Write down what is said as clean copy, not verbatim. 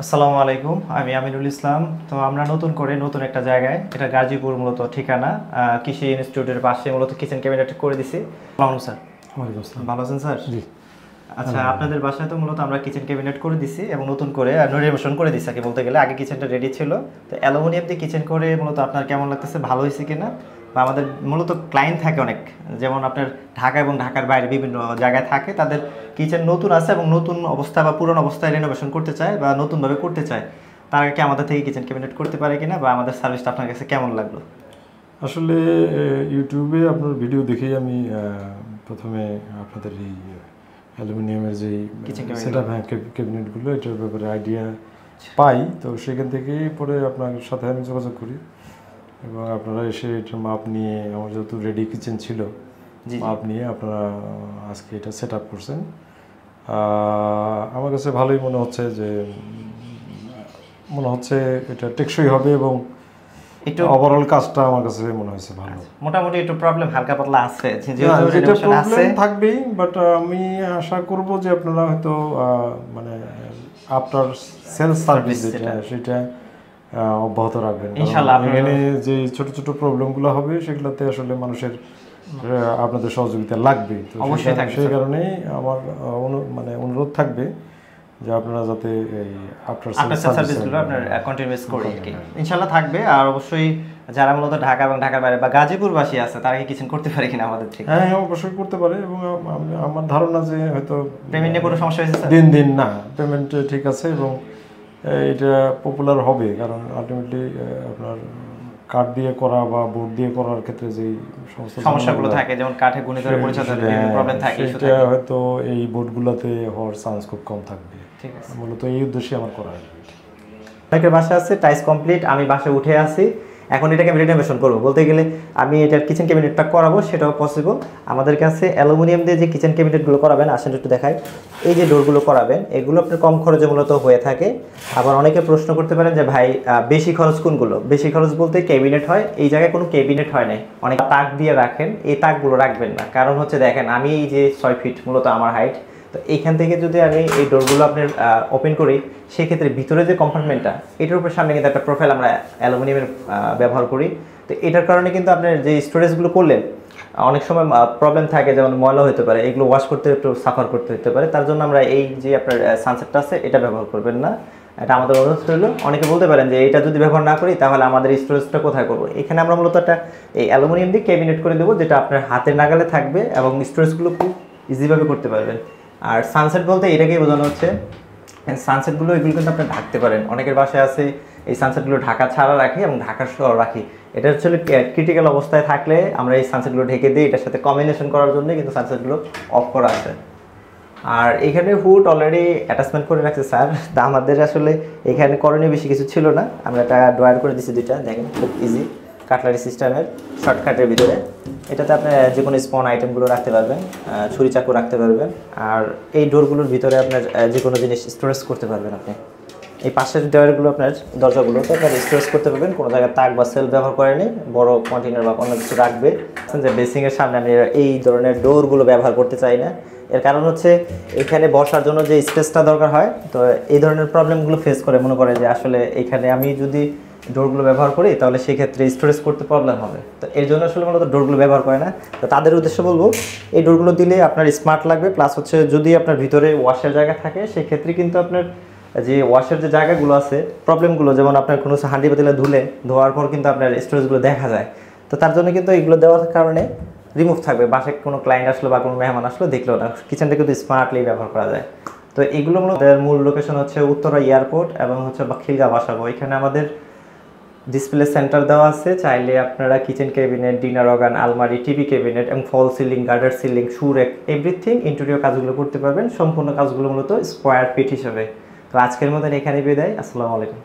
আসসালামু আলাইকুম, আমি আমিনুল ইসলাম। তো আমরা নতুন একটা জায়গায়, এটা গাজীপুর মূলত ঠিকানা, কৃষি ইনস্টিটিউটের পাশে মূলত কিচেন ক্যাবিনেট করে দিছি। আসসালামু স্যার। ওয়ালাইকুম আসসালাম। ভালো আছেন স্যার? জি। আচ্ছা, আপনাদের বাসায় তো মূলত আমরা কিচেন ক্যাবিনেট করে দিছি এবং নতুন করে রিনোভেশন করে দিছি। আগে বলতে গেলে আগে কিচেনটা রেডি ছিল, তো অ্যালুমিনিয়াম দিয়ে কিচেন করে মূলত আপনার কেমন লাগতেছে, ভালো হয়েছে কিনা? বা আমাদের মূলত ক্লায়েন্ট থাকে অনেক, যেমন আপনার ঢাকা এবং ঢাকার বাইরে বিভিন্ন জায়গায় থাকে, তাদের কিচেন নতুন আছে এবং নতুন অবস্থা বা পুরনো অবস্থায় রিনোভেশন করতে চায় বা নতুনভাবে করতে চায়, তারা কি আমাদের থেকে কিচেন ক্যাবিনেট করতে পারে কিনা, বা আমাদের সার্ভিসটা আপনার কাছে কেমন লাগলো? আসলে ইউটিউবে আপনার ভিডিও দেখেই আমি প্রথমে আপনাদের এই অ্যালুমিনিয়ামের যে সেটআপ ক্যাবিনেটগুলো এটার ব্যাপারে আইডিয়া পাই, তো সেখান থেকেই পরে আপনার সাথে আমি যোগাযোগ করি এবং আপনারা এসে এটার মাপ নিয়ে, আমার যেহেতু রেডি কিচেন ছিল, মাপ নিয়ে আপনারা আজকে এটা সেট আপ করছেন। আমার কাছে ভালোই মনে হচ্ছে যে এটা টেকসই হবে এবং একটু ওভারঅল কাজটা আমার কাছে মনে হয়েছে ভালো। মোটামুটি একটু প্রবলেম হালকা পাতলা আছে, যেহেতু রিনোভেশন আছে থাকবেই, বাট আমি আশা করব যে আপনারা হয়তো মানে আফটার সেলস সার্ভিস সেটা অব্যাহত রাখবেন ইনশাআল্লাহ। এখানে যে ছোট ছোট প্রবলেমগুলো হবে সেগুলোতে আসলে মানুষের আপনাদের সহযোগিতা লাগবে, তো অবশ্যই থাকবে। সেই কারণেই আমার অনুরোধ থাকবে যে আপনারা যাতে এই আফটার সার্ভিসগুলো আপনার কন্টিনিউয়াস করি আর কি, ইনশাআল্লাহ থাকবে। আর অবশ্যই যারা মূলত ঢাকা এবং ঢাকার বাইরে বা গাজীপুরবাসী আছে, তারা কি কিচেন করতে পারে কিনা আমাদের থেকে? হ্যাঁ, অবশ্যই করতে পারে এবং আমার ধারণা যে হয়তো পেমেন্টে কোনো সমস্যা হয়েছে স্যার? দিন না, পেমেন্ট ঠিক আছে এবং এটা পপুলার হবে, কারণ আলটিমেটলি আপনার কাঠ দিয়ে করা বা বোর্ড দিয়ে করার ক্ষেত্রে যে সমস্যাগুলো থাকে, যেমন কাঠে গুণে করে পরিচালনার বিভিন্ন প্রবলেম থাকে, সেটা হয়তো এই বোর্ডগুলোতে হওয়ার চান্স খুব কম থাকবে। ঠিক আছে, মূলত এই উদ্দেশ্যে আমার করা। অনেকের বাসা আছে টাইস কমপ্লিট, আমি বাসায় উঠে আসি, এখন এটাকে আমি রিনোভেশন করবো, বলতে গেলে আমি এটার কিচেন ক্যাবিনেটটা করাবো, সেটাও পসিবল। আমাদের কাছে অ্যালুমিনিয়াম দিয়ে যে কিচেন ক্যাবিনেটগুলো করাবেন, আসেন একটু দেখাই। এই যে ডোরগুলো করাবেন, এগুলো আপনার কম খরচে মূলত হয়ে থাকে। আবার অনেকে প্রশ্ন করতে পারেন যে ভাই বেশি খরচ কোনগুলো? বেশি খরচ বলতে ক্যাবিনেট হয়, এই জায়গায় কোনো ক্যাবিনেট হয় নাই, অনেক তাক দিয়ে রাখেন, এই তাকগুলো রাখবেন না। কারণ হচ্ছে দেখেন, আমি এই যে 6 ফিট মূলত আমার হাইট, তো এইখান থেকে যদি আমি এই ডোরগুলো আপনার ওপেন করি, সেক্ষেত্রে ভিতরে যে কম্পার্টমেন্টটা, এটার উপর সামনে কিন্তু একটা প্রোফাইল আমরা অ্যালুমিনিয়ামের ব্যবহার করি। তো এটার কারণে কিন্তু আপনার যে স্টোরেজগুলো করলেন, অনেক সময় প্রবলেম থাকে, যেমন ময়লা হতে পারে, এগুলো ওয়াশ করতে একটু সাফার করতে হতে পারে। তার জন্য আমরা এই যে আপনার সানসেটটা আছে, এটা ব্যবহার করবেন না, এটা আমাদের অনুরোধ রইল। অনেকে বলতে পারেন যে এটা যদি ব্যবহার না করি তাহলে আমাদের স্টোরেজটা কোথায় করবো? এখানে আমরা মূলত একটা এই অ্যালুমিনিয়াম দিয়ে ক্যাবিনেট করে দেবো, যেটা আপনার হাতের নাগালে থাকবে এবং স্টোরেজগুলো খুব ইজিভাবে করতে পারবেন। আর সানসেট বলতে এটাকেই বোঝানো হচ্ছে, সানসেটগুলো এগুলো কিন্তু আপনি ঢাকতে পারেন। অনেকের বাসায় আছে এই সানসেটগুলো ঢাকা ছাড়া রাখি এবং ঢাকার সহ রাখি, এটা হচ্ছে ক্রিটিক্যাল অবস্থায় থাকলে আমরা এই সানসেটগুলো ঢেকে দিই, এটার সাথে কম্বিনেশন করার জন্য কিন্তু সানসেটগুলো অফ করা আছে। আর এখানে হুড অলরেডি অ্যাটাচমেন্ট করে রাখছে স্যার, তা আমাদের আসলে এখানে করণীয় বেশি কিছু ছিল না, আমরা একটা ড্রয়ার করে দিচ্ছি দুইটা, দেখেন খুব ইজি কাটলারি সিস্টেমের শর্টকাটের ভিতরে। এটাতে আপনি যে কোনো স্পন আইটেমগুলো রাখতে পারবেন, ছুরি চাকু রাখতে পারবেন। আর এই ডোরগুলোর ভিতরে আপনার যে কোনো জিনিস স্টোরেজ করতে পারবেন। আপনি এই পাশের ডোরগুলো আপনার দরজাগুলোতে আপনার স্টোরেজ করতে পারবেন, কোনো জায়গায় তাক বা সেল ব্যবহার করেনি, বড় কন্টেনার বা অন্য কিছু রাখবে। যে বেসিংয়ের সামনে আমি এই ধরনের ডোরগুলো ব্যবহার করতে চাই না, এর কারণ হচ্ছে এখানে বসার জন্য যে স্পেসটা দরকার হয়, তো এই ধরনের প্রবলেমগুলো ফেস করে, মনে করে যে আসলে এখানে আমি যদি ডোরগুলো ব্যবহার করি তাহলে সেক্ষেত্রে স্টোরেজ করতে প্রবলেম হবে, তো এর জন্য আসলে মূলত ডোরগুলো ব্যবহার করে না। তো তাদের উদ্দেশ্যে বলবো, এই ডোরগুলো দিলে আপনার স্মার্ট লাগবে, প্লাস হচ্ছে যদি আপনার ভিতরে ওয়াশের জায়গা থাকে, সেক্ষেত্রে কিন্তু আপনার যে ওয়াশের যে জায়গাগুলো আছে, প্রবলেমগুলো, যেমন আপনার কোনো হাঁডি পাতিলে ধোয়ার পর কিন্তু আপনার স্টোরেজগুলো দেখা যায়, তো তার জন্য কিন্তু এগুলো দেওয়ার কারণে রিমুভ থাকবে, বাসায় কোনো ক্লায়েন্ট আসলো বা কোনো মেহমান আসলো দেখলো না, কিচেনটা কিন্তু স্মার্টলি ব্যবহার করা যায়। তো এগুলো মূল লোকেশন হচ্ছে উত্তরা এয়ারপোর্ট এবং হচ্ছে খিলগা বাসাবো। এখানে আমাদের ডিসপ্লে সেন্টার দেওয়া আছে, চাইলে আপনারা কিচেন ক্যাবিনেট, ডিনার অর্গান, আলমারি, টিভি ক্যাবিনেট এবং ফল সিলিং, গার্ডার সিলিং, শু রেক, এভরিথিং ইন্টেরিয়র কাজগুলো করতে পারবেন। সম্পূর্ণ কাজগুলো মূলত স্কোয়ার ফিট হিসেবে। তো আজকের মতন এখানে বিদায়, আসসালামু আলাইকুম।